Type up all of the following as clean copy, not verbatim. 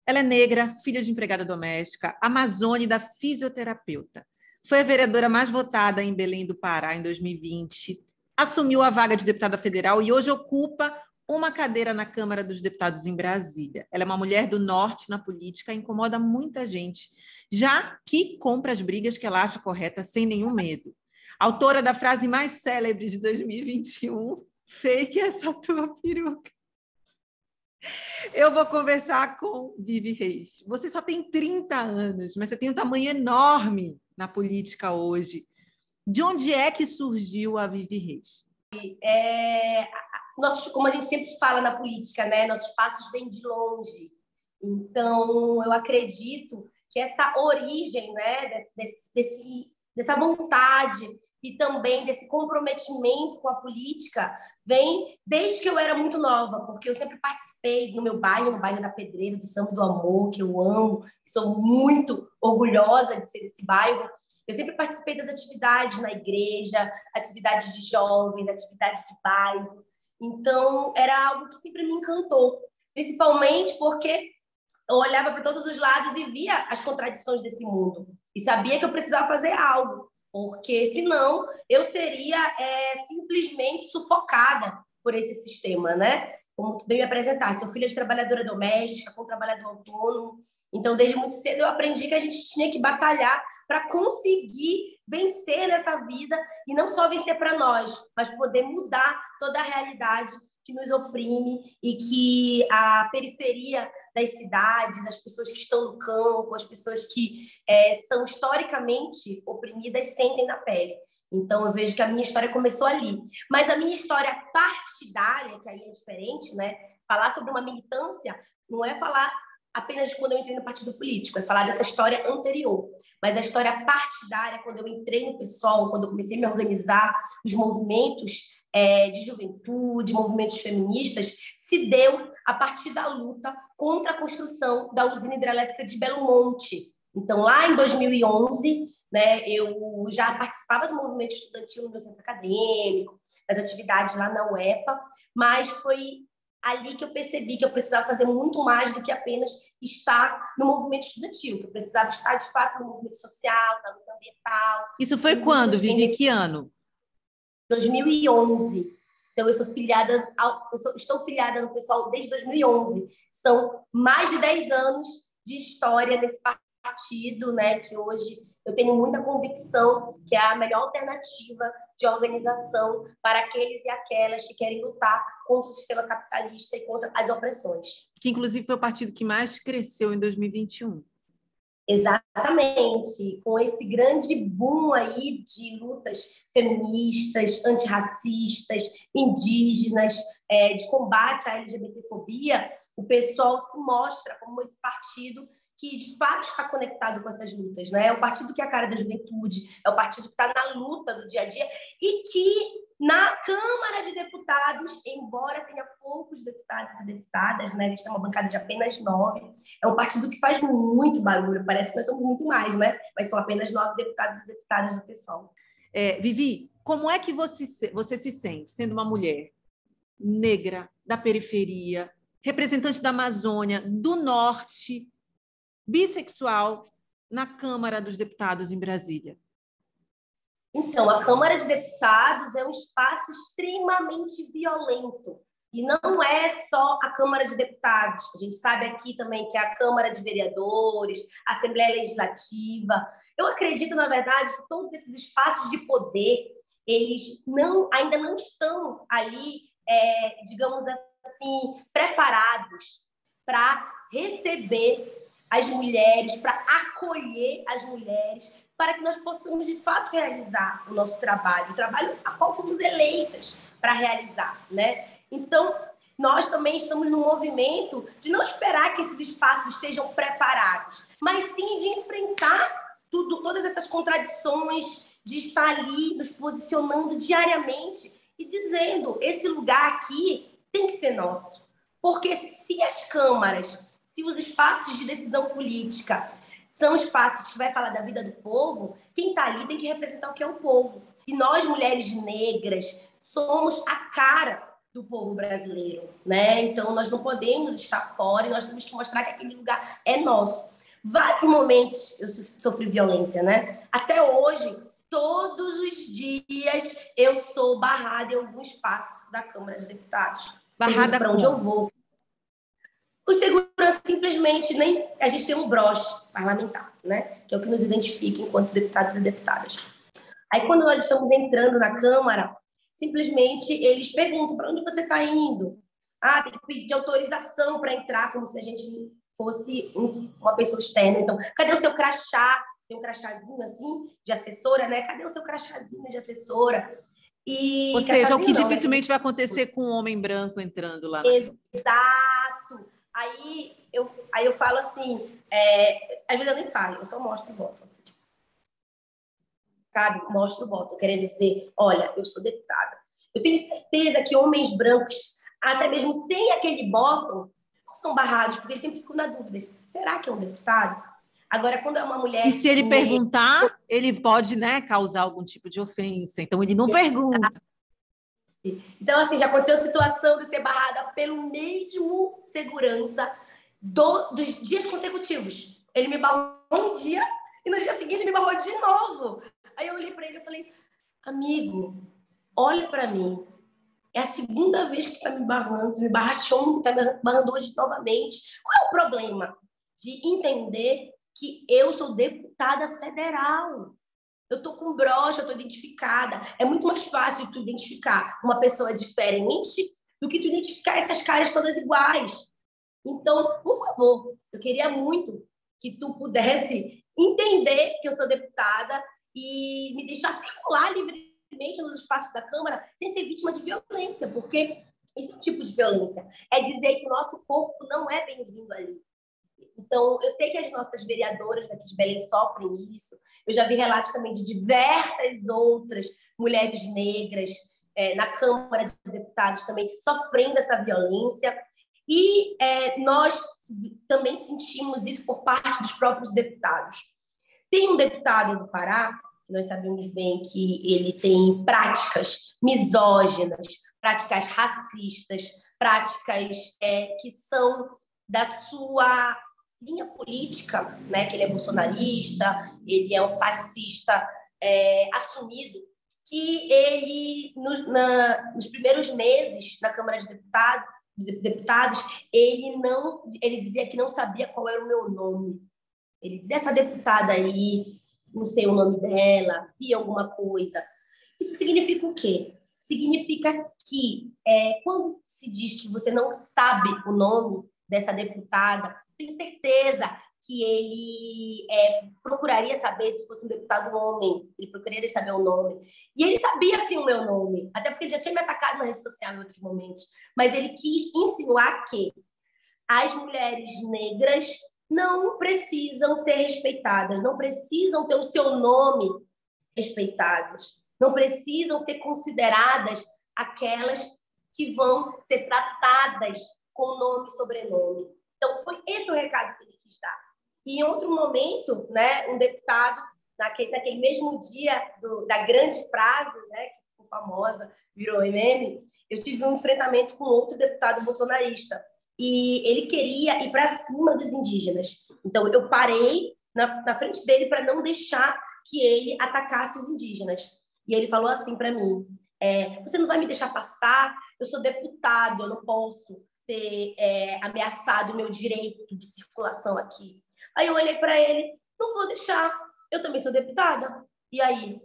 Ela é negra, filha de empregada doméstica, amazônica da fisioterapeuta. Foi a vereadora mais votada em Belém do Pará em 2020, assumiu a vaga de deputada federal e hoje ocupa uma cadeira na Câmara dos Deputados em Brasília. Ela é uma mulher do norte na política e incomoda muita gente, já que compra as brigas que ela acha corretas sem nenhum medo. Autora da frase mais célebre de 2021, fake essa tua peruca. Eu vou conversar com Vivi Reis. Você só tem 30 anos, mas você tem um tamanho enorme na política hoje. De onde é que surgiu a Vivi Reis? Como a gente sempre fala na política, né? Nossos passos vêm de longe. Então, eu acredito que essa origem, né, dessa vontade e também desse comprometimento com a política vem desde que eu era muito nova, porque eu sempre participei no meu bairro, no bairro da Pedreira, do Samba do Amor, que eu amo, sou muito orgulhosa de ser desse bairro. Eu sempre participei das atividades na igreja, atividades de jovens, atividades de bairro. Então, era algo que sempre me encantou, principalmente porque eu olhava para todos os lados e via as contradições desse mundo e sabia que eu precisava fazer algo, porque senão eu seria simplesmente sufocada por esse sistema, né? Como tu bem me apresentaste, sou filha de trabalhadora doméstica, com trabalhador autônomo, então desde muito cedo eu aprendi que a gente tinha que batalhar para conseguir vencer nessa vida e não só vencer para nós, mas poder mudar toda a realidade que nos oprime e que a periferia das cidades, as pessoas que estão no campo, as pessoas que são historicamente oprimidas sentem na pele. Então, eu vejo que a minha história começou ali. Mas a minha história partidária, que aí é diferente, né? Falar sobre uma militância não é falar apenas de quando eu entrei no partido político, é falar dessa história anterior. Mas a história partidária, quando eu entrei no PSOL, quando eu comecei a me organizar, os movimentos de juventude, movimentos feministas, se deu a partir da luta contra a construção da usina hidrelétrica de Belo Monte. Então, lá em 2011, né, eu já participava do movimento estudantil no meu centro acadêmico, das atividades lá na UEPA, mas foi ali que eu percebi que eu precisava fazer muito mais do que apenas estar no movimento estudantil, que eu precisava estar, de fato, no movimento social, na luta ambiental. Isso foi quando, Vivi? Que ano? 2011. Então, estou filiada no PSOL desde 2011. São mais de 10 anos de história desse partido, né, que hoje eu tenho muita convicção que é a melhor alternativa de organização para aqueles e aquelas que querem lutar contra o sistema capitalista e contra as opressões. Que, inclusive, foi o partido que mais cresceu em 2021. Exatamente, com esse grande boom aí de lutas feministas, antirracistas, indígenas, de combate à LGBTfobia, o PSOL se mostra como esse partido que, de fato, está conectado com essas lutas, né? É o partido que é a cara da juventude, é o partido que está na luta do dia a dia e que, na Câmara de Deputados, embora tenha poucos deputados e deputadas, né? A gente tem uma bancada de apenas 9, é um partido que faz muito barulho, parece que nós somos muito mais, né? Mas são apenas 9 deputados e deputadas do PSOL. Vivi, como é que você se sente sendo uma mulher negra, da periferia, representante da Amazônia, do Norte, bissexual, na Câmara dos Deputados em Brasília? Então, a Câmara de Deputados é um espaço extremamente violento. E não é só a Câmara de Deputados. A gente sabe aqui também que é a Câmara de Vereadores, a Assembleia Legislativa. Eu acredito, na verdade, que todos esses espaços de poder, eles ainda não estão ali, digamos assim, preparados para receber as mulheres, para acolher as mulheres, para que nós possamos, de fato, realizar o nosso trabalho, o trabalho a qual fomos eleitas para realizar, né? Então, nós também estamos num movimento de não esperar que esses espaços estejam preparados, mas sim de enfrentar todas essas contradições, de estar ali nos posicionando diariamente e dizendo, esse lugar aqui tem que ser nosso. Porque se as câmaras, se os espaços de decisão política são espaços que vai falar da vida do povo, quem está ali tem que representar o que é o povo. E nós, mulheres negras, somos a cara do povo brasileiro, né? Então, nós não podemos estar fora e nós temos que mostrar que aquele lugar é nosso. Vários momentos eu sofri violência, né? Até hoje, todos os dias eu sou barrada em algum espaço da Câmara de Deputados. Barrada para onde eu vou. Os seguranças simplesmente nem... A gente tem um broche parlamentar, né? Que é o que nos identifica enquanto deputados e deputadas. Aí, quando nós estamos entrando na Câmara, simplesmente eles perguntam para onde você está indo. Ah, tem que pedir autorização para entrar, como se a gente fosse uma pessoa externa. Então, cadê o seu crachá? Tem um crachazinho assim, de assessora, né? Cadê o seu crachazinho de assessora? Ou seja, o que dificilmente vai acontecer com um homem branco entrando lá. Exato. Aí eu falo assim, às vezes eu nem falo, eu só mostro o voto. Assim, tipo, sabe? Mostro o voto, querendo dizer, olha, eu sou deputada. Eu tenho certeza que homens brancos, até mesmo sem aquele voto, não são barrados, porque eles sempre ficam na dúvida, será que é um deputado? Agora, quando é uma mulher... E se ele perguntar, ele pode, né, causar algum tipo de ofensa. Então, ele não pergunta. Então, assim, já aconteceu a situação de ser barrada pelo mesmo segurança dos dias consecutivos. Ele me barrou um dia e no dia seguinte me barrou de novo. Aí eu olhei para ele e falei, amigo, olha para mim. É a segunda vez que está me barrando. Você me barraste ontem, está me barrando hoje novamente. Qual é o problema? De entender que eu sou deputada federal. Eu estou com brocha, eu estou identificada. É muito mais fácil tu identificar uma pessoa diferente do que tu identificar essas caras todas iguais. Então, por favor, eu queria muito que tu pudesse entender que eu sou deputada e me deixar circular livremente nos espaços da Câmara sem ser vítima de violência, porque esse tipo de violência é dizer que o nosso corpo não é bem-vindo ali. Então, eu sei que as nossas vereadoras daqui de Belém sofrem isso. Eu já vi relatos também de diversas outras mulheres negras na Câmara de Deputados também sofrendo essa violência. E nós também sentimos isso por parte dos próprios deputados. Tem um deputado do Pará, que nós sabemos bem que ele tem práticas misóginas, práticas racistas, práticas que são da sua linha política, né? Que ele é bolsonarista, ele é um fascista assumido, que ele, nos primeiros meses na Câmara de Deputados, ele dizia que não sabia qual era o meu nome. Ele dizia, essa deputada aí, não sei o nome dela, via alguma coisa. Isso significa o quê? Significa que quando se diz que você não sabe o nome dessa deputada, tenho certeza que ele procuraria saber se fosse um deputado homem, ele procuraria saber o nome. E ele sabia, sim, o meu nome, até porque ele já tinha me atacado na rede social em outros momentos, mas ele quis insinuar que as mulheres negras não precisam ser respeitadas, não precisam ter o seu nome respeitados, não precisam ser consideradas aquelas que vão ser tratadas com nome e sobrenome. Então, foi esse o recado que ele quis dar. E em outro momento, né, um deputado, naquele mesmo dia da grande frase, né, que ficou famosa, virou meme, eu tive um enfrentamento com outro deputado bolsonarista. E ele queria ir para cima dos indígenas. Então, eu parei na frente dele para não deixar que ele atacasse os indígenas. E ele falou assim para mim, você não vai me deixar passar? Eu sou deputado, eu não posso ter ameaçado o meu direito de circulação aqui. Aí eu olhei para ele, não vou deixar, eu também sou deputada. E aí?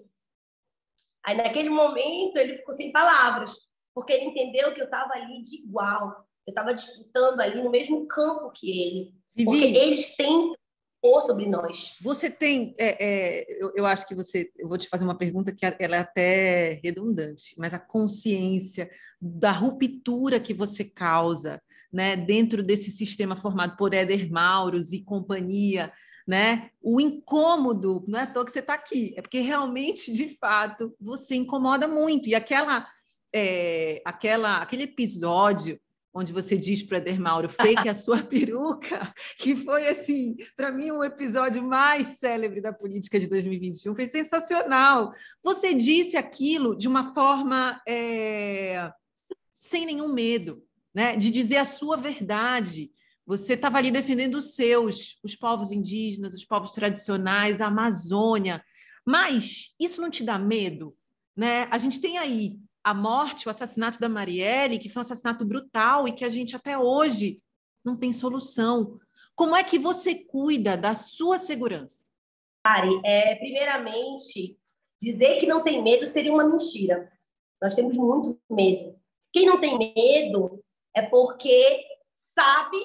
Aí naquele momento ele ficou sem palavras, porque ele entendeu que eu estava ali de igual, eu estava disputando ali no mesmo campo que ele, Vivi, porque eles têm ou sobre nós. Você tem, eu acho que eu vou te fazer uma pergunta que ela é até redundante, mas a consciência da ruptura que você causa, né, dentro desse sistema formado por Éder Mauros e companhia, né, o incômodo, não é à toa que você está aqui, é porque realmente, de fato, você incomoda muito. E aquele episódio onde você diz para Éder Mauro, fake a sua peruca, que foi, assim, para mim, um episódio mais célebre da política de 2021, foi sensacional. Você disse aquilo de uma forma sem nenhum medo, né? De dizer a sua verdade. Você estava ali defendendo os povos indígenas, os povos tradicionais, a Amazônia. Mas isso não te dá medo, né? A gente tem aí a morte, o assassinato da Marielle, que foi um assassinato brutal e que a gente até hoje não tem solução. Como é que você cuida da sua segurança? Mari, primeiramente, dizer que não tem medo seria uma mentira. Nós temos muito medo. Quem não tem medo é porque sabe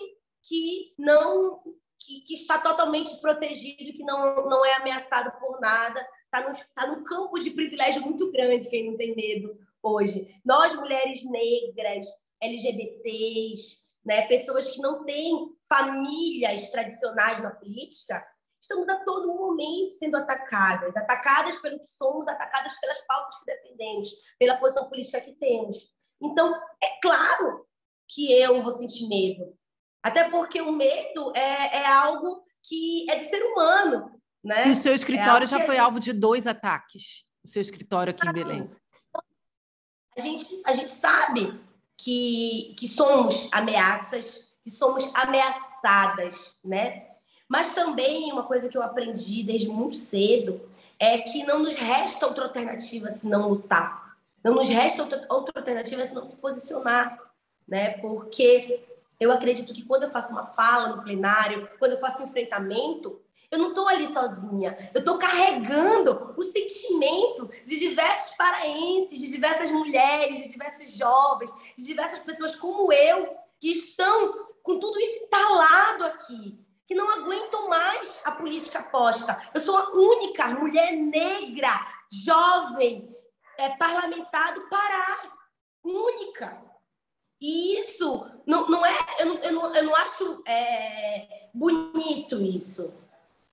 que não que está totalmente protegido, que não é ameaçado por nada. Está num campo de privilégio muito grande quem não tem medo hoje. Nós, mulheres negras, LGBTs, né, pessoas que não têm famílias tradicionais na política, estamos a todo momento sendo atacadas pelo que somos, atacadas pelas pautas que defendemos, pela posição política que temos. Então, é claro que eu vou sentir medo. Até porque o medo é algo que é de ser humano, né? E o seu escritório já foi alvo de 2 ataques, o seu escritório aqui em Belém. A gente sabe que somos ameaças, que somos ameaçadas, né? Mas também uma coisa que eu aprendi desde muito cedo é que não nos resta outra alternativa senão lutar. Não nos resta outra alternativa senão se posicionar, né? Porque eu acredito que quando eu faço uma fala no plenário, quando eu faço um enfrentamento, eu não estou ali sozinha. Eu estou carregando o sentimento de diversos paraenses, de diversas mulheres, de diversos jovens, de diversas pessoas como eu, que estão com tudo isso instalado aqui, que não aguentam mais a política posta. Eu sou a única mulher negra, jovem, parlamentar do Pará. Única. E isso não é... Eu não acho bonito isso.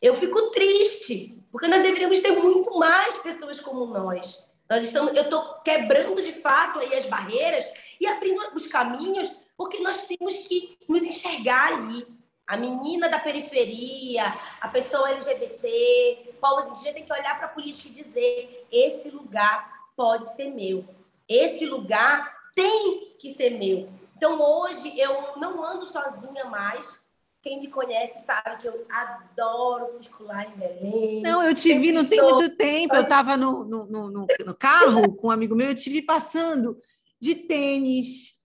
Eu fico triste, porque nós deveríamos ter muito mais pessoas como nós. Eu estou quebrando, de fato, aí as barreiras e abrindo os caminhos, porque nós temos que nos enxergar ali. A menina da periferia, a pessoa LGBT, povos indígenas tem que olhar para a política e dizer: esse lugar pode ser meu. Esse lugar tem que ser meu. Então, hoje, eu não ando sozinha mais. Quem me conhece sabe que eu adoro circular em Belém. Não, eu te vi não tem muito tempo. Eu estava no carro com um amigo meu, eu te vi passando de tênis,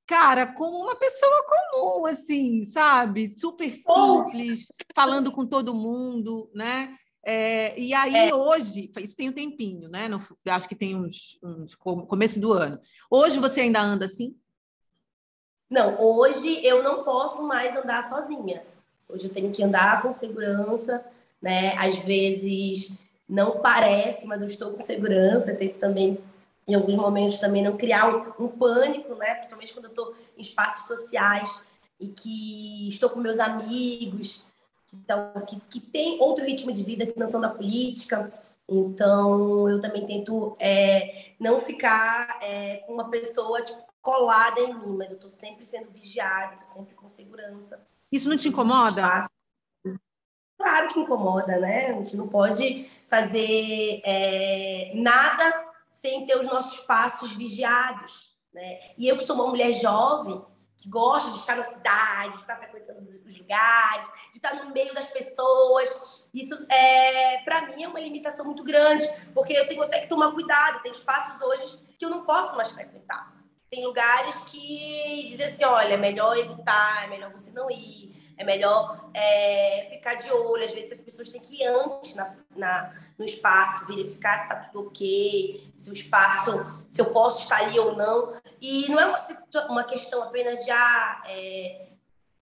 cara, como uma pessoa comum, assim, sabe? Super simples, falando com todo mundo, né? E aí, hoje, isso tem um tempinho, né? Acho que tem uns começo do ano. Hoje você ainda anda assim? Não, hoje eu não posso mais andar sozinha. Hoje eu tenho que andar com segurança, né? Às vezes não parece, mas eu estou com segurança. Tenho que também, em alguns momentos, também não criar um pânico, né? Principalmente quando eu estou em espaços sociais e que estou com meus amigos, então, que tem outro ritmo de vida que não são da política. Então, eu também tento não ficar com uma pessoa tipo, colada em mim, mas eu estou sempre sendo vigiada, estou sempre com segurança. Isso não te incomoda? Claro que incomoda, né? A gente não pode fazer nada sem ter os nossos passos vigiados, né? E eu que sou uma mulher jovem, que gosta de estar na cidade, de estar frequentando os lugares, de estar no meio das pessoas, isso, para mim, é uma limitação muito grande, porque eu tenho até que tomar cuidado, tem espaços hoje que eu não posso mais frequentar. Tem lugares que dizem assim, olha, é melhor evitar, é melhor você não ir, é melhor ficar de olho. Às vezes as pessoas têm que ir antes no espaço, verificar se está tudo ok, se o espaço, se eu posso estar ali ou não. E não é uma questão apenas de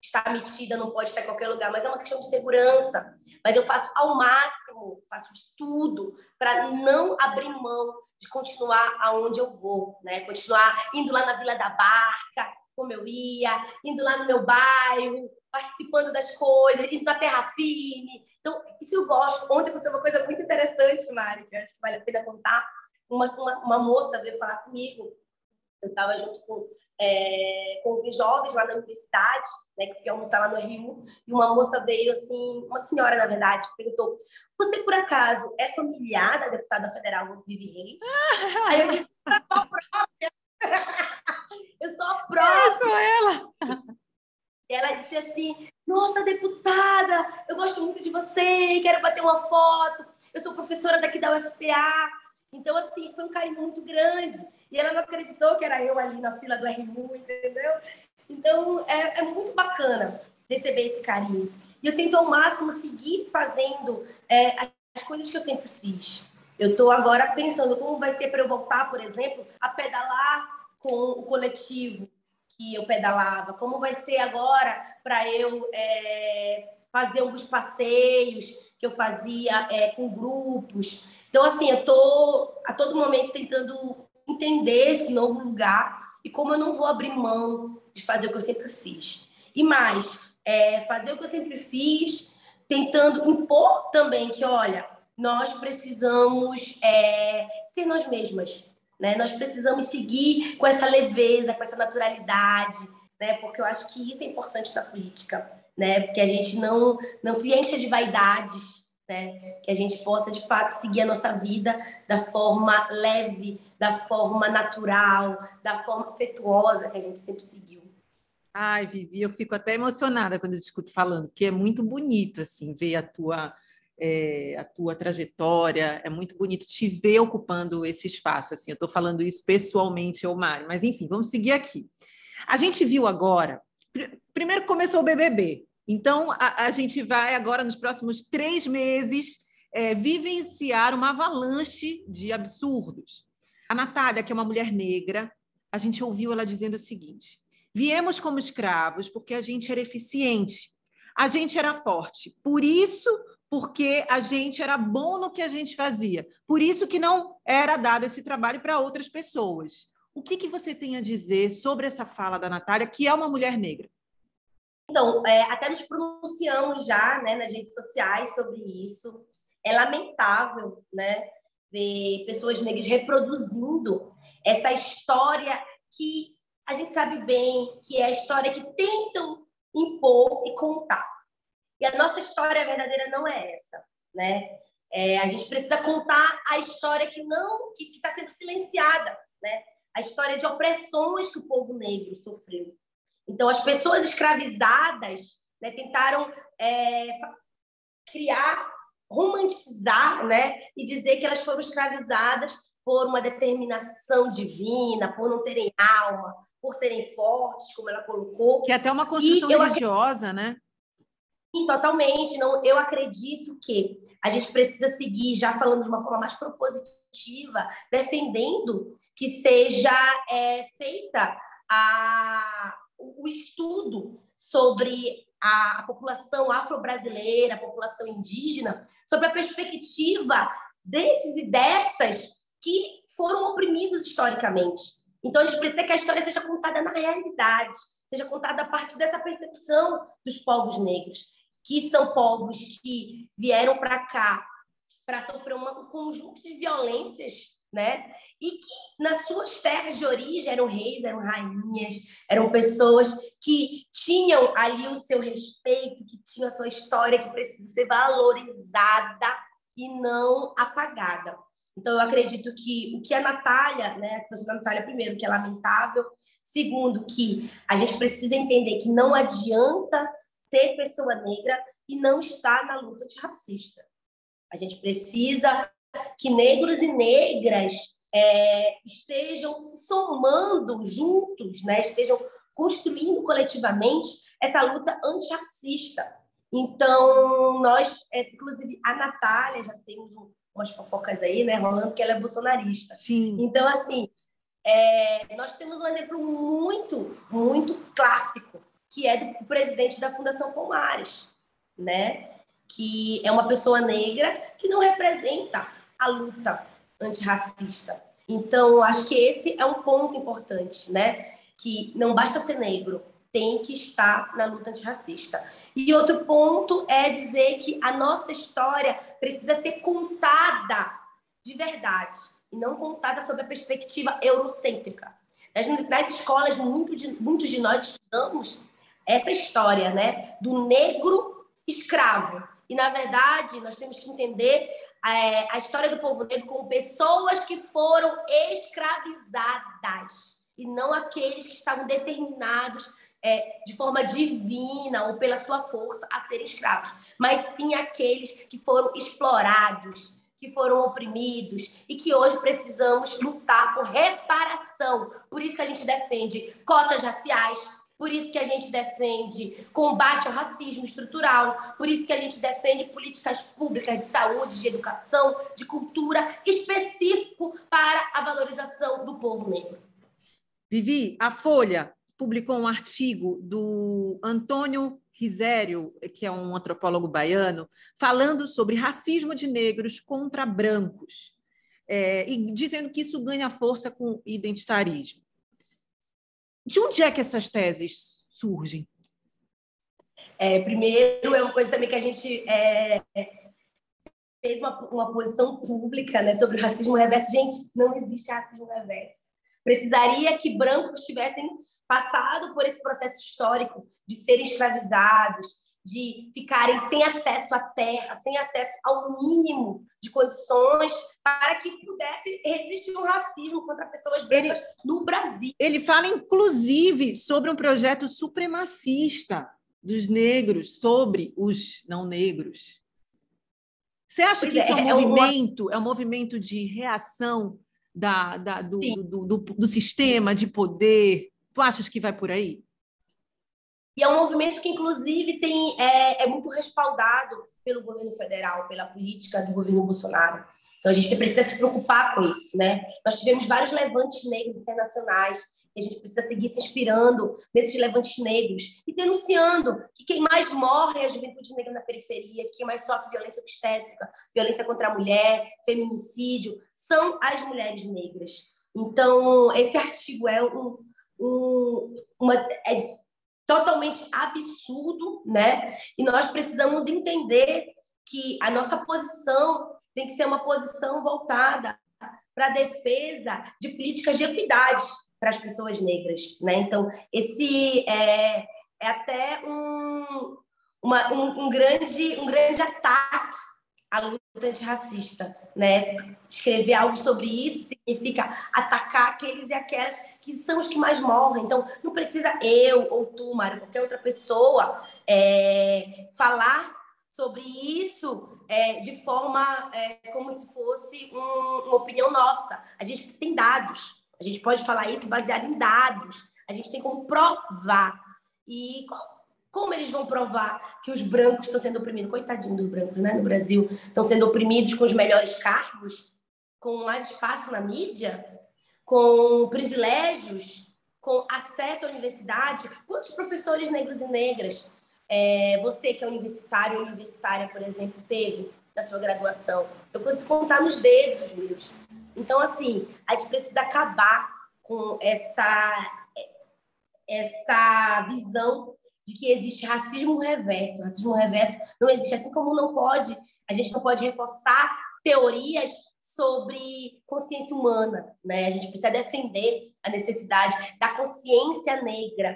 estar metida, não pode estar em qualquer lugar, mas é uma questão de segurança. Mas eu faço ao máximo, faço de tudo para não abrir mão de continuar aonde eu vou, né? Continuar indo lá na Vila da Barca, como eu ia, indo lá no meu bairro, participando das coisas, indo na terra firme. Então, isso eu gosto. Ontem aconteceu uma coisa muito interessante, Mari, que eu acho que vale a pena contar. Uma moça veio falar comigo. Eu estava junto com os jovens lá na universidade, né, que fui almoçar lá no Rio, e uma moça veio, assim, uma senhora, na verdade, perguntou: você, por acaso, é familiar da deputada federal Vivi Reis? Aí eu disse: Eu sou a Eu sou própria. ela. E ela disse assim, nossa, deputada, eu gosto muito de você, quero bater uma foto. Eu sou professora daqui da UFPA. Então, assim, foi um carinho muito grande. E ela não acreditou que era eu ali na fila do RU, entendeu? Então, é muito bacana receber esse carinho. E eu tento ao máximo seguir fazendo as coisas que eu sempre fiz. Eu estou agora pensando como vai ser para eu voltar, por exemplo, a pedalar com o coletivo que eu pedalava, como vai ser agora para eu fazer alguns passeios que eu fazia com grupos. Então, assim, eu estou a todo momento tentando entender esse novo lugar e como eu não vou abrir mão de fazer o que eu sempre fiz. E mais, fazer o que eu sempre fiz, tentando impor também que, olha, nós precisamos ser nós mesmas, né? Nós precisamos seguir com essa leveza, com essa naturalidade, né? Porque eu acho que isso é importante na política, né? Porque a gente não se encha de vaidades, né? Que a gente possa, de fato, seguir a nossa vida da forma leve, da forma natural, da forma afetuosa que a gente sempre seguiu. Ai, Vivi, eu fico até emocionada quando eu te escuto falando, porque é muito bonito assim ver a tua trajetória, é muito bonito te ver ocupando esse espaço. Assim, eu estou falando isso pessoalmente, Mari, mas enfim, vamos seguir aqui. A gente viu agora, primeiro começou o BBB, então a gente vai agora nos próximos 3 meses vivenciar uma avalanche de absurdos. A Natália, que é uma mulher negra, a gente ouviu ela dizendo o seguinte: viemos como escravos porque a gente era eficiente, a gente era forte, por isso, porque a gente era bom no que a gente fazia, por isso que não era dado esse trabalho para outras pessoas. O que você tem a dizer sobre essa fala da Natália, que é uma mulher negra? Então, até nos pronunciamos já, né, nas redes sociais sobre isso. É lamentável, né, ver pessoas negras reproduzindo essa história que a gente sabe bem que é a história que tentam impor e contar. E a nossa história verdadeira não é essa, né? A gente precisa contar a história que está sendo silenciada, né? A história de opressões que o povo negro sofreu. Então, as pessoas escravizadas, né, tentaram criar, romantizar, né, e dizer que elas foram escravizadas por uma determinação divina, por não terem alma, por serem fortes, como ela colocou. Que é até uma construção religiosa, né? Totalmente. Não, eu acredito que a gente precisa seguir, já falando de uma forma mais propositiva, defendendo que seja feita o estudo sobre a população afro-brasileira, a população indígena, sobre a perspectiva desses e dessas que foram oprimidos historicamente. Então, a gente precisa que a história seja contada na realidade, seja contada a partir dessa percepção dos povos negros, que são povos que vieram para cá para sofrer um conjunto de violências, né? E que nas suas terras de origem eram reis, eram rainhas, eram pessoas que tinham ali o seu respeito, que tinham a sua história, que precisa ser valorizada e não apagada. Então, eu acredito que o que a Natália, né, a pessoa da Natália, primeiro, que é lamentável, segundo, que a gente precisa entender que não adianta ser pessoa negra e não estar na luta antirracista. A gente precisa que negros e negras estejam se somando juntos, né? Estejam construindo coletivamente essa luta antirracista. Então, nós, inclusive, a Natália, já temos umas fofocas aí, né, rolando, que ela é bolsonarista. Sim. Então, assim, nós temos um exemplo muito, muito clássico, que é do presidente da Fundação Palmares, né? Que é uma pessoa negra que não representa a luta antirracista. Então, acho que esse é um ponto importante, né? Que não basta ser negro, tem que estar na luta antirracista. E outro ponto é dizer que a nossa história precisa ser contada de verdade, e não contada sob a perspectiva eurocêntrica. Nas escolas, muitos de nós estudamos essa história, né, do negro escravo. E, na verdade, nós temos que entender a história do povo negro como pessoas que foram escravizadas. e não aqueles que estavam determinados de forma divina ou pela sua força a serem escravos, mas sim aqueles que foram explorados, que foram oprimidos e que hoje precisamos lutar por reparação. Por isso que a gente defende cotas raciais, por isso que a gente defende combate ao racismo estrutural, por isso que a gente defende políticas públicas de saúde, de educação, de cultura, específico para a valorização do povo negro. Vivi, a Folha publicou um artigo do Antônio Risério, que é um antropólogo baiano, falando sobre racismo de negros contra brancos, e dizendo que isso ganha força com identitarismo. De onde é que essas teses surgem? Primeiro, é uma coisa também que a gente fez uma posição pública, né, sobre o racismo reverso. Gente, não existe racismo reverso. Precisaria que brancos tivessem passado por esse processo histórico de serem escravizados, de ficarem sem acesso à terra, sem acesso ao mínimo de condições para que pudesse existir um racismo contra pessoas brancas no Brasil. Ele fala, inclusive, sobre um projeto supremacista dos negros sobre os não negros. Você acha que isso é um movimento de reação do sistema de poder? Tu achas que vai por aí? E é um movimento que, inclusive, é muito respaldado pelo governo federal, pela política do governo Bolsonaro. Então, a gente precisa se preocupar com isso, né? Nós tivemos vários levantes negros internacionais e a gente precisa seguir se inspirando nesses levantes negros e denunciando que quem mais morre é a juventude negra na periferia, quem mais sofre violência obstétrica, violência contra a mulher, feminicídio, são as mulheres negras. Então, esse artigo é totalmente absurdo, né? E nós precisamos entender que a nossa posição tem que ser uma posição voltada para a defesa de políticas de equidade para as pessoas negras, né? Então, esse é até um grande ataque à luta antirracista, né? Escrever algo sobre isso significa atacar aqueles e aquelas que são os que mais morrem. Então, não precisa eu ou tu, Mário, qualquer outra pessoa falar sobre isso de forma como se fosse uma opinião nossa. A gente tem dados. A gente pode falar isso baseado em dados. A gente tem como provar. E como eles vão provar que os brancos estão sendo oprimidos? Coitadinho dos brancos, né? No Brasil, estão sendo oprimidos com os melhores cargos, com mais espaço na mídia, com privilégios, com acesso à universidade. Quantos professores negros e negras você que é universitário ou universitária, por exemplo, teve na sua graduação? Eu consigo contar nos dedos os meus. Então, assim, a gente precisa acabar com essa visão de que existe racismo reverso. Racismo reverso não existe. Assim como a gente não pode reforçar teorias sobre consciência humana, né? A gente precisa defender a necessidade da consciência negra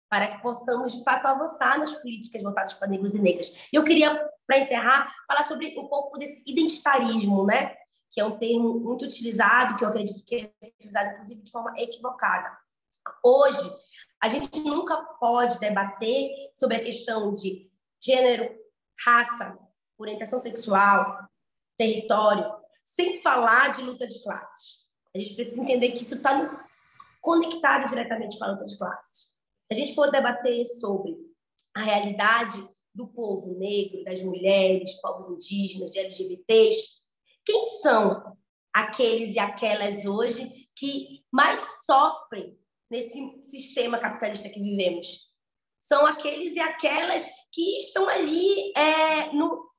para que possamos, de fato, avançar nas políticas voltadas para negros e negras. E eu queria, para encerrar, falar sobre um pouco desse identitarismo, né? Que é um termo muito utilizado, que eu acredito que é utilizado, inclusive, de forma equivocada. Hoje, a gente nunca pode debater sobre a questão de gênero, raça, orientação sexual, território, sem falar de luta de classes. A gente precisa entender que isso está conectado diretamente com a luta de classes. Se a gente for debater sobre a realidade do povo negro, das mulheres, povos indígenas, de LGBTs, quem são aqueles e aquelas hoje que mais sofrem nesse sistema capitalista que vivemos? São aqueles e aquelas que estão ali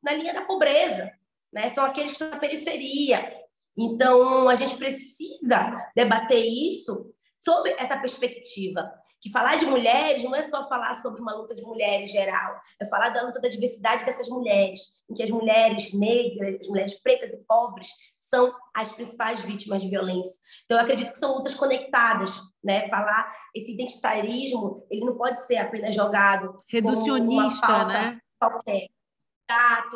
na linha da pobreza, né? São aqueles que estão na periferia. Então, a gente precisa debater isso sob essa perspectiva. Que falar de mulheres não é só falar sobre uma luta de mulheres geral, é falar da luta da diversidade dessas mulheres, em que as mulheres negras, as mulheres pretas e pobres são as principais vítimas de violência. Então, eu acredito que são lutas conectadas, né? Falar esse identitarismo, ele não pode ser apenas jogado reducionista, como uma pauta né? qualquer.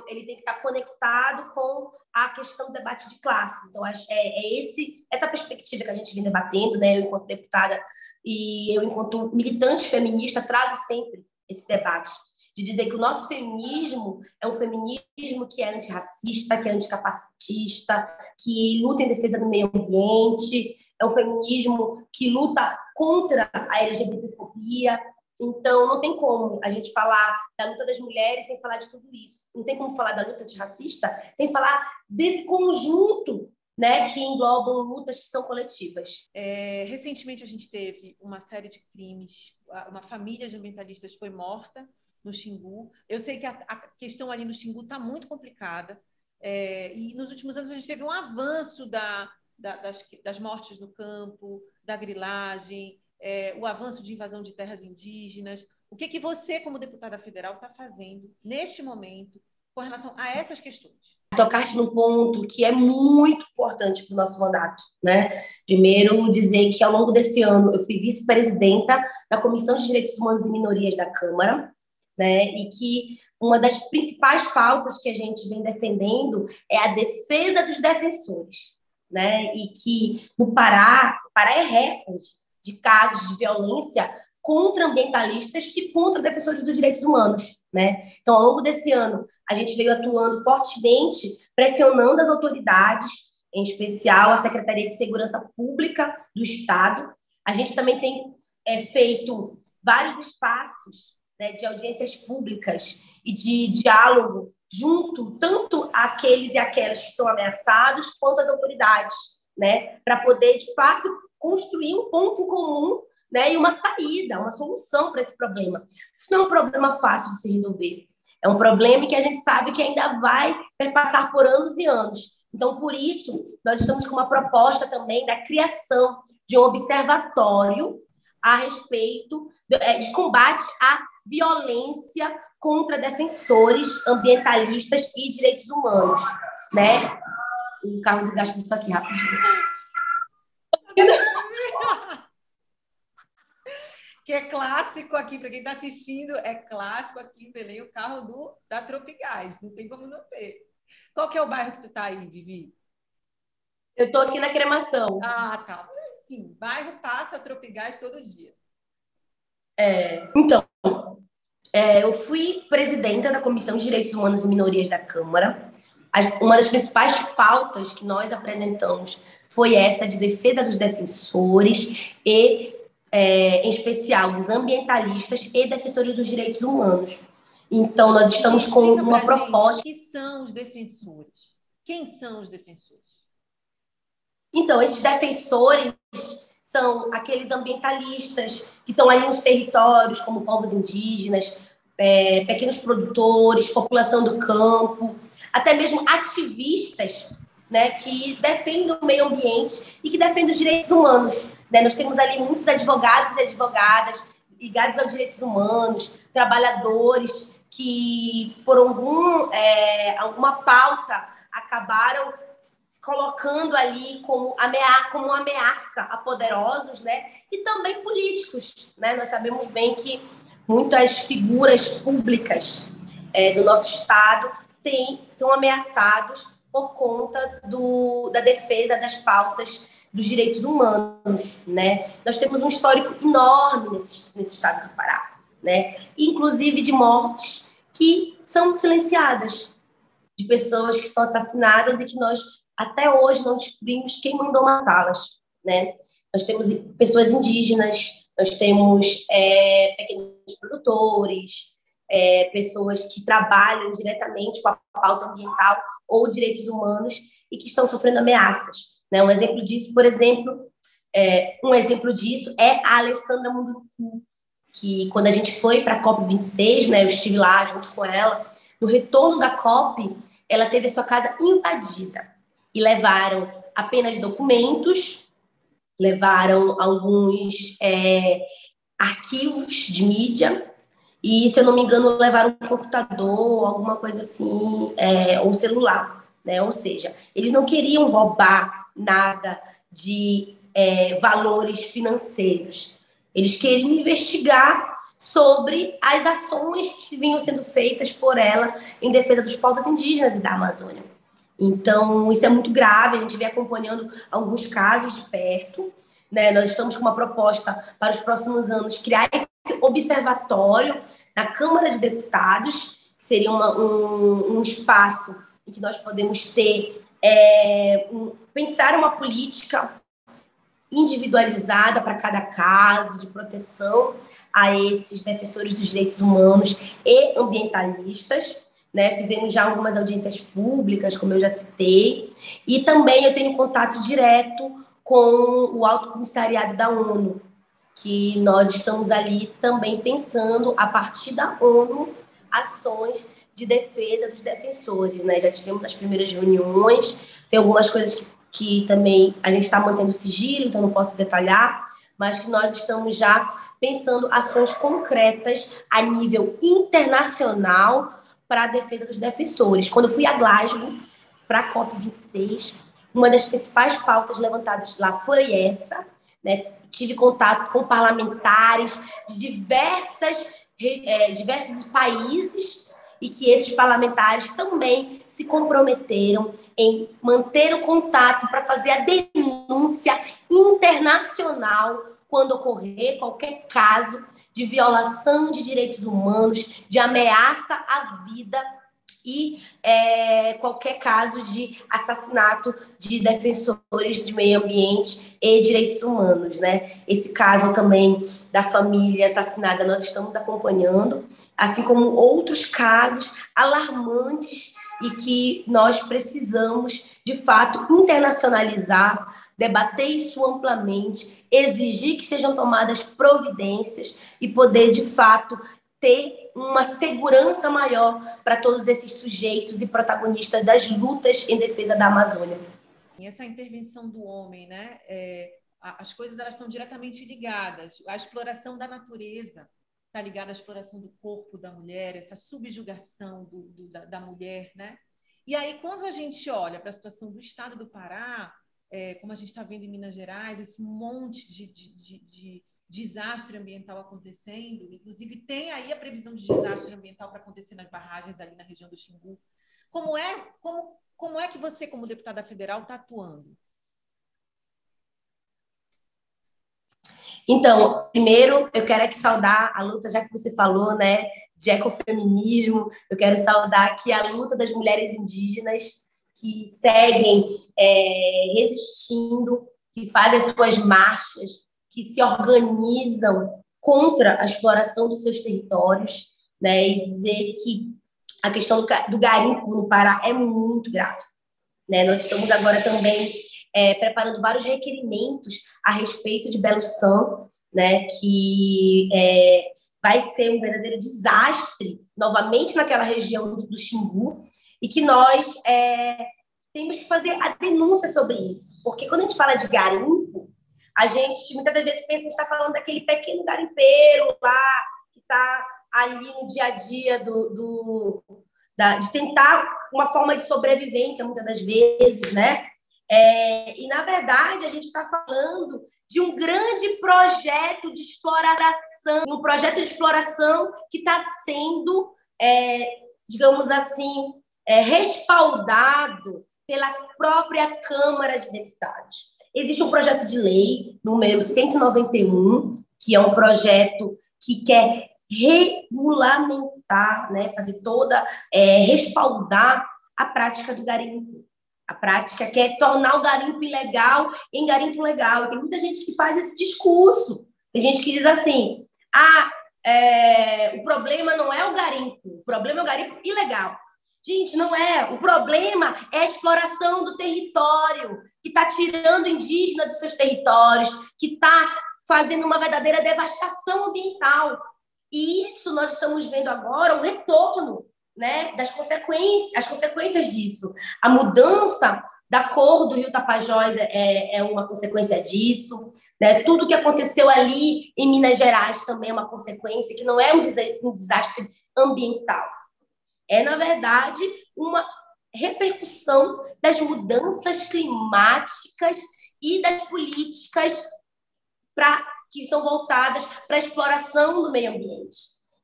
ele tem que estar conectado com a questão do debate de classes. Então, essa perspectiva que a gente vem debatendo, né? Eu, enquanto deputada, e eu, enquanto militante feminista, trago sempre esse debate, de dizer que o nosso feminismo é um feminismo que é antirracista, que é anticapacitista, que luta em defesa do meio ambiente, é um feminismo que luta contra a LGBTfobia. Então, não tem como a gente falar da luta das mulheres sem falar de tudo isso. Não tem como falar da luta antirracista sem falar desse conjunto, né, que englobam lutas que são coletivas. Recentemente, a gente teve uma série de crimes. Uma família de ambientalistas foi morta no Xingu. Eu sei que a questão ali no Xingu está muito complicada. E nos últimos anos, a gente teve um avanço das mortes no campo, da grilagem, o avanço de invasão de terras indígenas. O que você, como deputada federal, está fazendo neste momento com relação a essas questões? Tocaste num ponto que é muito importante para o nosso mandato, né? Primeiro, dizer que ao longo desse ano eu fui vice-presidenta da Comissão de Direitos Humanos e Minorias da Câmara, né? E que uma das principais pautas que a gente vem defendendo é a defesa dos defensores, né? E que no Pará, o Pará é recorde de casos de violência contra ambientalistas e contra defensores dos direitos humanos, né? Então, ao longo desse ano, a gente veio atuando fortemente, pressionando as autoridades, em especial a Secretaria de Segurança Pública do Estado. A gente também tem feito vários espaços, né, de audiências públicas e de diálogo junto tanto àqueles e aquelas que são ameaçados quanto às autoridades, né, para poder, de fato, construir um ponto em comum, né, e uma saída, uma solução para esse problema. Isso não é um problema fácil de se resolver. É um problema que a gente sabe que ainda vai perpassar por anos e anos. Então, por isso, nós estamos com uma proposta também da criação de um observatório a respeito de combate à violência contra defensores ambientalistas e direitos humanos, né? O carro de gás começou aqui rapidinho. Que é clássico aqui, para quem está assistindo, é clássico aqui em Belém o carro da Tropigás, não tem como não ter. Qual que é o bairro que tu está aí, Vivi? Eu estou aqui na Cremação. Ah, tá. Enfim, bairro passa Tropigás todo dia. Então, eu fui presidenta da Comissão de Direitos Humanos e Minorias da Câmara. Uma das principais pautas que nós apresentamos foi essa de defesa dos defensores e em especial dos ambientalistas e defensores dos direitos humanos. Então, nós estamos com uma proposta... O que são os defensores? Quem são os defensores? Então, esses defensores são aqueles ambientalistas que estão ali nos territórios, como povos indígenas, pequenos produtores, população do campo, até mesmo ativistas, né, que defendem o meio ambiente e que defendem os direitos humanos. Né? Nós temos ali muitos advogados e advogadas ligados aos direitos humanos, trabalhadores que, por alguma pauta, acabaram se colocando ali como uma ameaça a poderosos, né? E também políticos. Né? Nós sabemos bem que muitas figuras públicas do nosso Estado são ameaçados por conta da defesa das pautas dos direitos humanos, né? Nós temos um histórico enorme nesse estado do Pará, né? Inclusive de mortes que são silenciadas, de pessoas que são assassinadas e que nós até hoje não descobrimos quem mandou matá-las, né? Nós temos pessoas indígenas, nós temos pequenos produtores, pessoas que trabalham diretamente com a pauta ambiental ou direitos humanos e que estão sofrendo ameaças. Né? Um exemplo disso, por exemplo, é a Alessandra Munduruku, que quando a gente foi para a COP26, né, eu estive lá junto com ela, no retorno da COP, ela teve a sua casa invadida e levaram apenas documentos, levaram alguns arquivos de mídia e, se eu não me engano, levaram um computador, alguma coisa assim, ou um celular, né? Ou seja, eles não queriam roubar nada de valores financeiros. Eles queriam investigar sobre as ações que vinham sendo feitas por ela em defesa dos povos indígenas e da Amazônia. Então, isso é muito grave, a gente vem acompanhando alguns casos de perto, né? Nós estamos com uma proposta para os próximos anos criar esse observatório na Câmara de Deputados, que seria um espaço em que nós podemos ter, pensar uma política individualizada para cada caso, de proteção a esses defensores dos direitos humanos e ambientalistas, né? Fizemos já algumas audiências públicas, como eu já citei, e também eu tenho contato direto com o Alto Comissariado da ONU, que nós estamos ali também pensando, a partir da ONU, ações de defesa dos defensores, né? Já tivemos as primeiras reuniões, tem algumas coisas que também a gente está mantendo sigilo, então não posso detalhar, mas que nós estamos já pensando ações concretas a nível internacional para a defesa dos defensores. Quando eu fui a Glasgow, para a COP26, uma das principais pautas levantadas lá foi essa, né? Tive contato com parlamentares de diversos países, e que esses parlamentares também se comprometeram em manter o contato para fazer a denúncia internacional quando ocorrer qualquer caso de violação de direitos humanos, de ameaça à vida e qualquer caso de assassinato de defensores de meio ambiente e direitos humanos, né? Esse caso também da família assassinada nós estamos acompanhando, assim como outros casos alarmantes e que nós precisamos, de fato, internacionalizar, debater isso amplamente, exigir que sejam tomadas providências e poder, de fato, ter uma segurança maior para todos esses sujeitos e protagonistas das lutas em defesa da Amazônia. E essa intervenção do homem, né? As coisas elas estão diretamente ligadas. A exploração da natureza está ligada à exploração do corpo da mulher, essa subjugação da mulher, né? E aí, quando a gente olha para a situação do estado do Pará, como a gente está vendo em Minas Gerais, esse monte de desastre ambiental acontecendo, inclusive tem aí a previsão de desastre ambiental para acontecer nas barragens ali na região do Xingu. Como é que você, como deputada federal, está atuando? Então, primeiro, eu quero aqui saudar a luta, já que você falou, né, de ecofeminismo, eu quero saudar aqui a luta das mulheres indígenas que seguem resistindo, que fazem as suas marchas, que se organizam contra a exploração dos seus territórios, né, e dizer que a questão do garimpo no Pará é muito grave, né? Nós estamos agora também preparando vários requerimentos a respeito de Belo San, né, que vai ser um verdadeiro desastre novamente naquela região do Xingu, e que nós temos que fazer a denúncia sobre isso, porque quando a gente fala de garimpo, a gente muitas das vezes pensa que a gente está falando daquele pequeno garimpeiro lá, que está ali no dia a dia de tentar uma forma de sobrevivência, muitas das vezes, né? E, na verdade, a gente está falando de um grande projeto de exploração, um projeto de exploração que está sendo, digamos assim, respaldado pela própria Câmara de Deputados. Existe um projeto de lei, número 191, que é um projeto que quer regulamentar, né, fazer toda, respaldar a prática do garimpo. A prática quer tornar o garimpo ilegal em garimpo legal. Tem muita gente que faz esse discurso. Tem gente que diz assim, o problema não é o garimpo, o problema é o garimpo ilegal. Gente, não é. O problema é a exploração do território, que está tirando o indígena dos seus territórios, que está fazendo uma verdadeira devastação ambiental. E isso nós estamos vendo agora, o retorno, né, das consequências, as consequências disso. A mudança da cor do Rio Tapajós é uma consequência disso, né? Tudo que aconteceu ali em Minas Gerais também é uma consequência, que não é um desastre ambiental. É, na verdade, uma repercussão das mudanças climáticas e das políticas que são voltadas para a exploração do meio ambiente.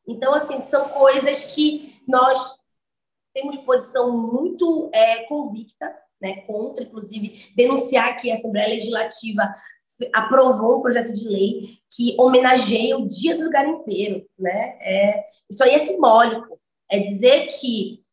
Então, assim, são coisas que nós temos posição muito convicta, né, contra, inclusive, denunciar que a Assembleia Legislativa aprovou um projeto de lei que homenageia o Dia do Garimpeiro, né? Isso aí é simbólico. É dizer que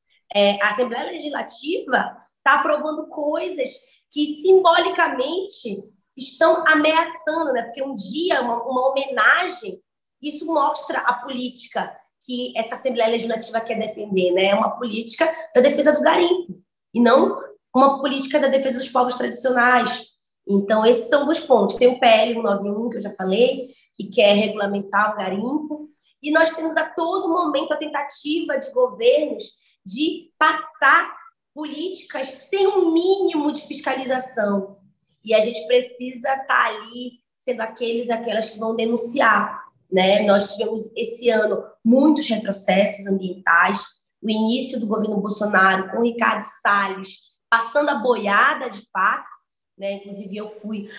a Assembleia Legislativa está aprovando coisas que simbolicamente estão ameaçando, né? Porque um dia, uma homenagem, isso mostra a política que essa Assembleia Legislativa quer defender, né? É uma política da defesa do garimpo e não uma política da defesa dos povos tradicionais. Então, esses são os pontos. Tem o PL 191, que eu já falei, que quer regulamentar o garimpo, e nós temos a todo momento a tentativa de governos de passar políticas sem um mínimo de fiscalização. E a gente precisa estar ali sendo aqueles e aquelas que vão denunciar, né? Nós tivemos esse ano muitos retrocessos ambientais, o início do governo Bolsonaro com o Ricardo Salles passando a boiada de fato, né? Inclusive eu fui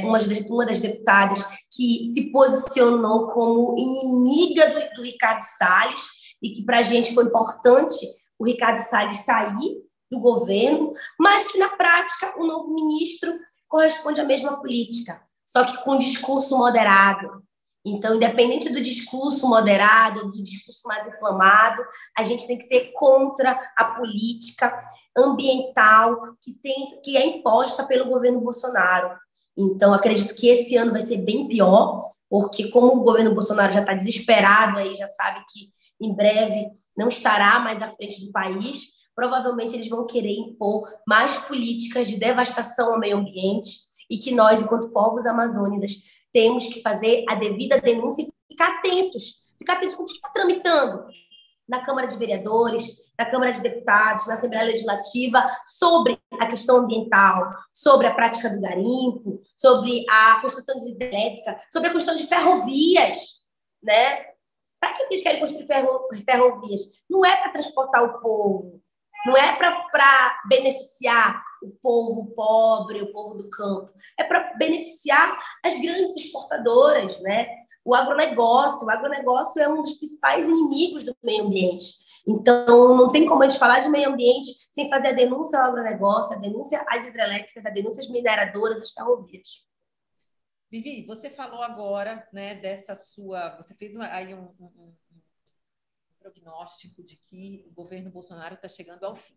uma das deputadas que se posicionou como inimiga do Ricardo Salles e que para a gente foi importante o Ricardo Salles sair do governo, mas que na prática o novo ministro corresponde à mesma política, só que com discurso moderado. Então, independente do discurso moderado, do discurso mais inflamado, a gente tem que ser contra a política ambiental que é imposta pelo governo Bolsonaro. Então, acredito que esse ano vai ser bem pior, porque como o governo Bolsonaro já está desesperado, aí já sabe que em breve não estará mais à frente do país, provavelmente eles vão querer impor mais políticas de devastação ao meio ambiente e que nós, enquanto povos amazônicos, temos que fazer a devida denúncia e ficar atentos com o que está tramitando na Câmara de Vereadores, na Câmara de Deputados, na Assembleia Legislativa, sobre a questão ambiental, sobre a prática do garimpo, sobre a construção de hidrelétrica, sobre a construção de ferrovias, né? Para que eles querem construir ferrovias? Não é para transportar o povo, não é para beneficiar o povo pobre, o povo do campo, é para beneficiar as grandes exportadoras, né? O agronegócio é um dos principais inimigos do meio ambiente. Então, não tem como a gente falar de meio ambiente sem fazer a denúncia ao agronegócio, a denúncia às hidrelétricas, a denúncia às mineradoras, às ferrovias. Vivi, você falou agora, né, dessa sua... Você fez aí um prognóstico de que o governo Bolsonaro está chegando ao fim.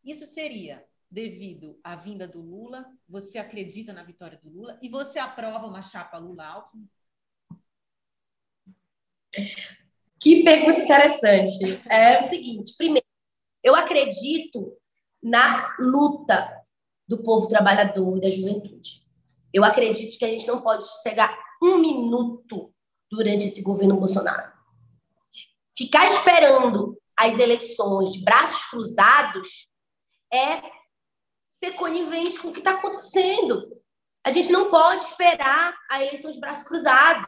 Isso seria devido à vinda do Lula? Você acredita na vitória do Lula? E você aprova uma chapa Lula-Alckmin? Que pergunta interessante. É o seguinte, primeiro, eu acredito na luta do povo trabalhador e da juventude. Eu acredito que a gente não pode sossegar um minuto durante esse governo Bolsonaro. Ficar esperando as eleições de braços cruzados é ser conivente com o que está acontecendo. A gente não pode esperar a eleição de braço cruzado.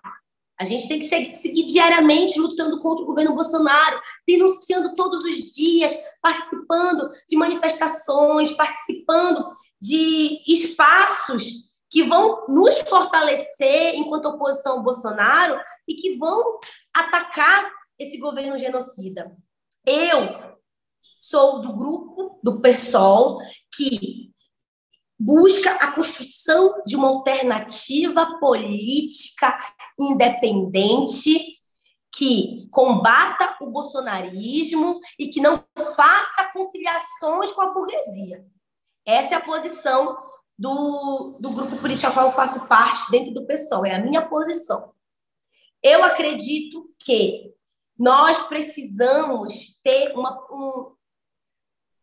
A gente tem que seguir diariamente lutando contra o governo Bolsonaro, denunciando todos os dias, participando de manifestações, participando de espaços que vão nos fortalecer enquanto oposição ao Bolsonaro e que vão atacar esse governo genocida. Eu sou do grupo do PSOL que busca a construção de uma alternativa política independente que combata o bolsonarismo e que não faça conciliações com a burguesia. Essa é a posição do grupo político ao qual eu faço parte dentro do PSOL, é a minha posição. Eu acredito que nós precisamos ter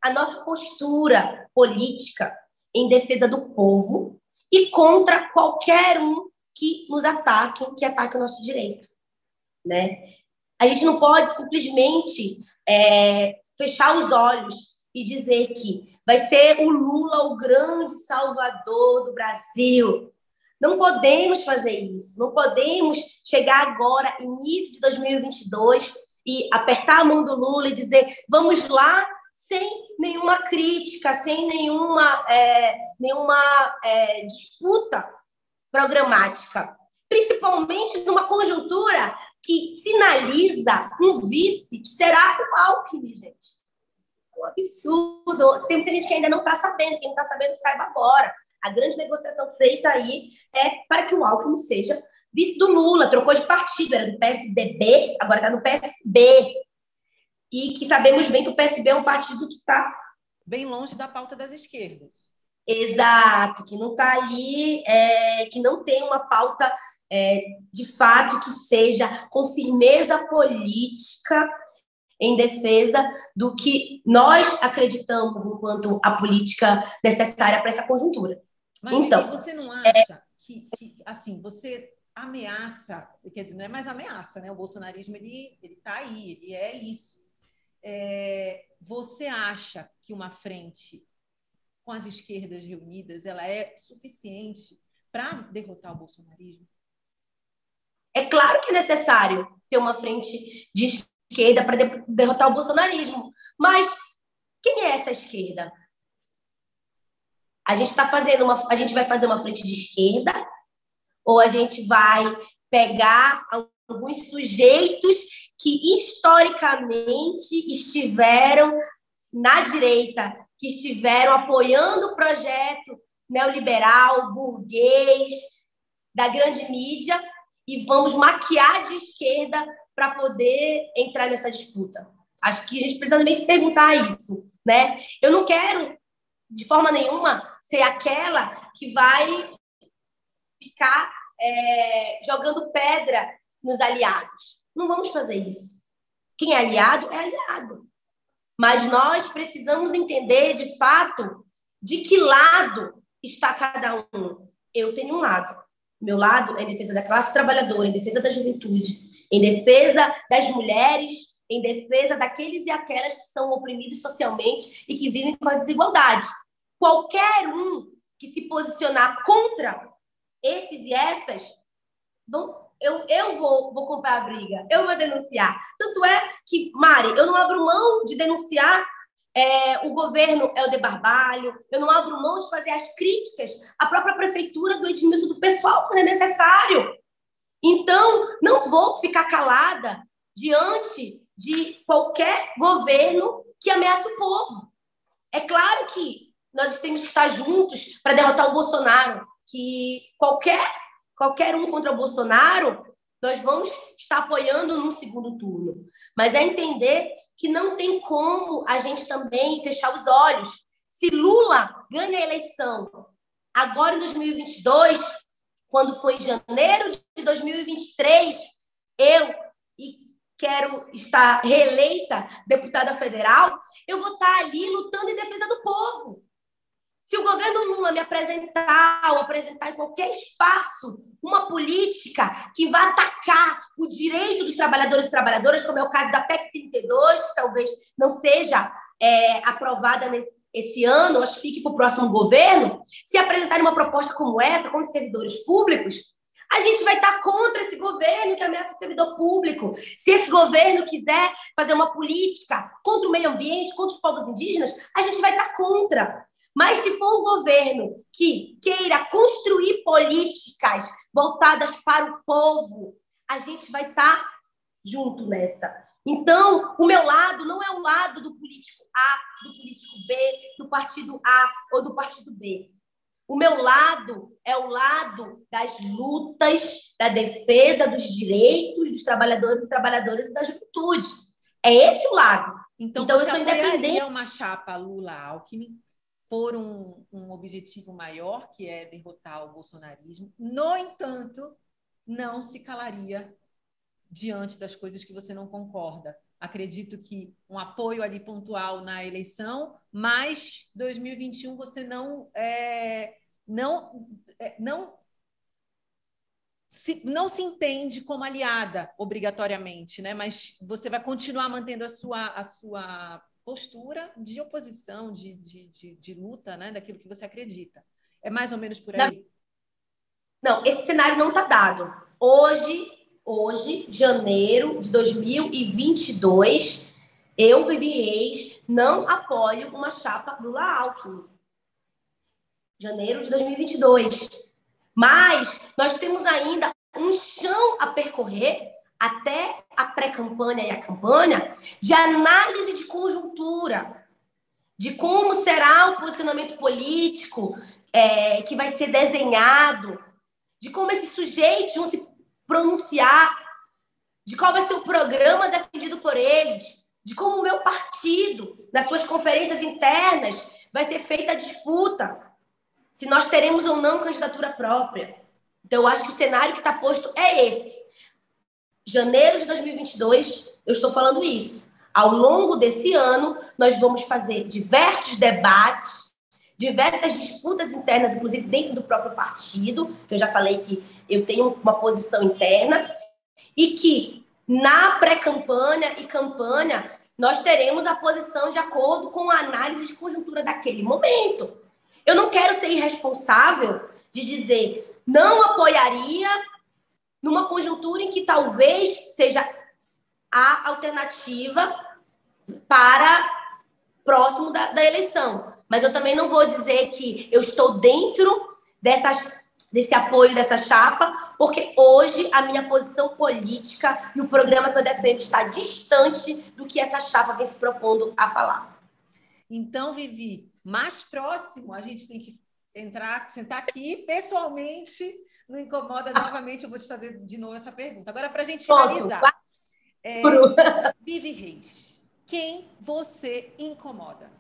a nossa postura política em defesa do povo e contra qualquer um que nos ataque, que ataque o nosso direito, né? A gente não pode simplesmente fechar os olhos e dizer que vai ser o Lula o grande salvador do Brasil. Não podemos fazer isso. Não podemos chegar agora, início de 2022, e apertar a mão do Lula e dizer vamos lá, sem nenhuma crítica, sem nenhuma disputa programática. principalmente numa conjuntura que sinaliza um vice que será o Alckmin, gente. É um absurdo. Tem muita gente que ainda não está sabendo. Quem não está sabendo, saiba agora. A grande negociação feita aí é para que o Alckmin seja vice do Lula. Trocou de partido, era do PSDB, agora está no PSB. E que sabemos bem que o PSB é um partido que está bem longe da pauta das esquerdas. Exato, que não está ali, que não tem uma pauta de fato que seja com firmeza política em defesa do que nós acreditamos enquanto a política necessária para essa conjuntura. Mas então, você não acha que assim, você ameaça, quer dizer, não é mais ameaça, né? O bolsonarismo ele está aí, ele é isso. Você acha que uma frente com as esquerdas reunidas ela é suficiente para derrotar o bolsonarismo? É claro que é necessário ter uma frente de esquerda para derrotar o bolsonarismo, mas quem é essa esquerda? A gente vai fazer uma frente de esquerda ou a gente vai pegar alguns sujeitos que historicamente estiveram na direita, que estiveram apoiando o projeto neoliberal, burguês, da grande mídia, e vamos maquiar de esquerda para poder entrar nessa disputa. Acho que a gente precisa também se perguntar isso, né? Eu não quero, de forma nenhuma, ser aquela que vai ficar jogando pedra nos aliados. Não vamos fazer isso. Quem é aliado, é aliado. Mas nós precisamos entender, de fato, de que lado está cada um. Eu tenho um lado. Meu lado é em defesa da classe trabalhadora, em defesa da juventude, em defesa das mulheres, em defesa daqueles e aquelas que são oprimidos socialmente e que vivem com a desigualdade. Qualquer um que se posicionar contra esses e essas, eu vou comprar a briga, eu vou denunciar. Tanto é que, Mari, eu não abro mão de denunciar o governo Helder Barbalho, eu não abro mão de fazer as críticas à própria prefeitura do Edmilson do pessoal quando é necessário. Então, não vou ficar calada diante de qualquer governo que ameaça o povo. É claro que nós temos que estar juntos para derrotar o Bolsonaro, que qualquer um contra o Bolsonaro, nós vamos estar apoiando num segundo turno. Mas é entender que não tem como a gente também fechar os olhos. Se Lula ganha a eleição agora em 2022, quando foi em janeiro de 2023, eu quero estar reeleita deputada federal, eu vou estar ali lutando em defesa do povo. Se o governo Lula me apresentar ou apresentar em qualquer espaço uma política que vá atacar o direito dos trabalhadores e trabalhadoras, como é o caso da PEC 32, talvez não seja aprovada esse ano, acho que fique para o próximo governo, se apresentarem uma proposta como essa, como servidores públicos, a gente vai estar contra esse governo que ameaça o servidor público. Se esse governo quiser fazer uma política contra o meio ambiente, contra os povos indígenas, a gente vai estar contra. Mas se for um governo que queira construir políticas voltadas para o povo, a gente vai estar junto nessa. Então, o meu lado não é o lado do político A, do político B, do partido A ou do partido B. O meu lado é o lado das lutas, da defesa dos direitos dos trabalhadores e trabalhadoras e da juventude. É esse o lado. Então eu sou independente. Uma chapa Lula-Alckmin por um objetivo maior, que é derrotar o bolsonarismo. No entanto, não se calaria diante das coisas que você não concorda. Acredito que um apoio ali pontual na eleição, mas 2021 você não se entende como aliada obrigatoriamente, né? Mas você vai continuar mantendo a sua postura de oposição, de luta, né? Daquilo que você acredita. É mais ou menos por aí? Não, esse cenário não está dado. Hoje, janeiro de 2022, eu, Vivi Reis, não apoio uma chapa Lula-Alckmin. Janeiro de 2022. Mas nós temos ainda um chão a percorrer até a pré-campanha e a campanha de análise de conjuntura, de como será o posicionamento político que vai ser desenhado, de como esses sujeitos vão se pronunciar, de qual vai ser o programa defendido por eles, de como o meu partido, nas suas conferências internas, vai ser feita a disputa, se nós teremos ou não candidatura própria. Então, eu acho que o cenário que está posto é esse. Janeiro de 2022, eu estou falando isso. Ao longo desse ano, nós vamos fazer diversos debates, diversas disputas internas, inclusive dentro do próprio partido, que eu já falei que eu tenho uma posição interna, e que na pré-campanha e campanha nós teremos a posição de acordo com a análise de conjuntura daquele momento. Eu não quero ser irresponsável de dizer não apoiaria numa conjuntura em que talvez seja a alternativa para próximo da eleição. Mas eu também não vou dizer que eu estou dentro desse apoio dessa chapa, porque hoje a minha posição política e o programa que eu defendo está distante do que essa chapa vem se propondo a falar. Então, Vivi, mais próximo, a gente tem que sentar aqui pessoalmente, não incomoda. Novamente, eu vou te fazer de novo essa pergunta. Agora, para a gente finalizar. Vivi Reis, quem você incomoda?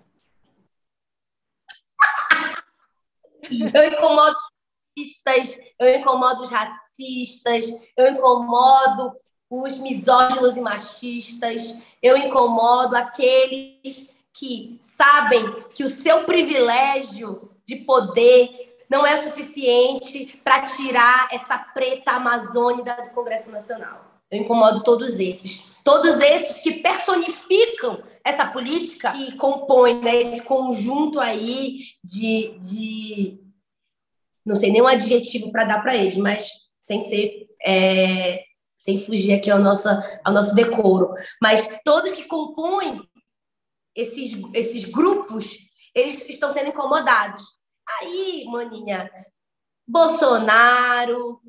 Eu incomodo os fascistas, eu incomodo os racistas, eu incomodo os misóginos e machistas, eu incomodo aqueles que sabem que o seu privilégio de poder não é suficiente para tirar essa preta amazônica do Congresso Nacional. Eu incomodo todos esses que personificam essa política que compõe, né, esse conjunto aí de não sei nem um adjetivo para dar para eles, mas sem fugir aqui ao nosso decoro. Mas todos que compõem esses grupos, eles estão sendo incomodados. Aí, maninha, Bolsonaro,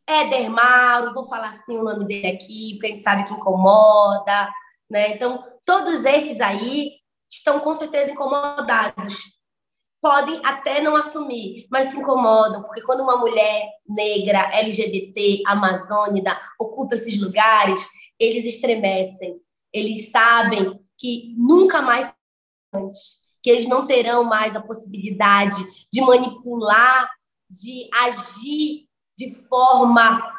Éder Mauro, vou falar assim o nome dele aqui, porque a gente sabe que incomoda, né? Então, todos esses aí estão com certeza incomodados. Podem até não assumir, mas se incomodam, porque quando uma mulher negra, LGBT, amazônica, ocupa esses lugares, eles estremecem. Eles sabem que nunca mais antes, que eles não terão mais a possibilidade de manipular, de agir de forma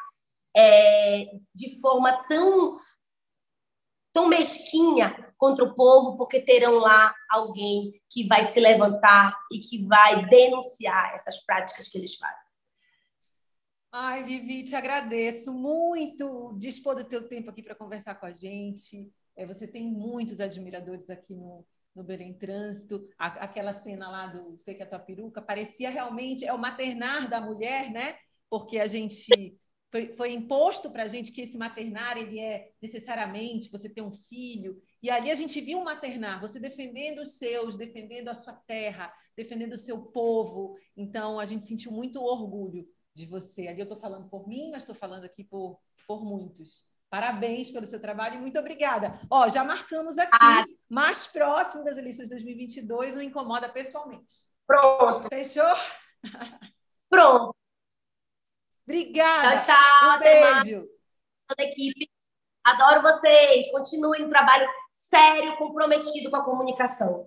tão mesquinha contra o povo, porque terão lá alguém que vai se levantar e que vai denunciar essas práticas que eles fazem. Ai, Vivi, te agradeço muito dispor do teu tempo aqui para conversar com a gente. Você tem muitos admiradores aqui no Belém Trânsito. Aquela cena lá do Fake a Tua Peruca parecia realmente o maternar da mulher, né? Porque a gente foi imposto para a gente que esse maternar ele é necessariamente você ter um filho. E ali a gente viu um maternar, você defendendo os seus, defendendo a sua terra, defendendo o seu povo. Então, a gente sentiu muito orgulho de você. Ali eu estou falando por mim, mas estou falando aqui por muitos. Parabéns pelo seu trabalho e muito obrigada. Já marcamos aqui, mais próximo das eleições de 2022, o Incomoda pessoalmente. Pronto. Fechou? Pronto. Obrigada. Tchau, tchau. Um beijo. Toda a equipe. Adoro vocês. Continuem um trabalho sério, comprometido com a comunicação.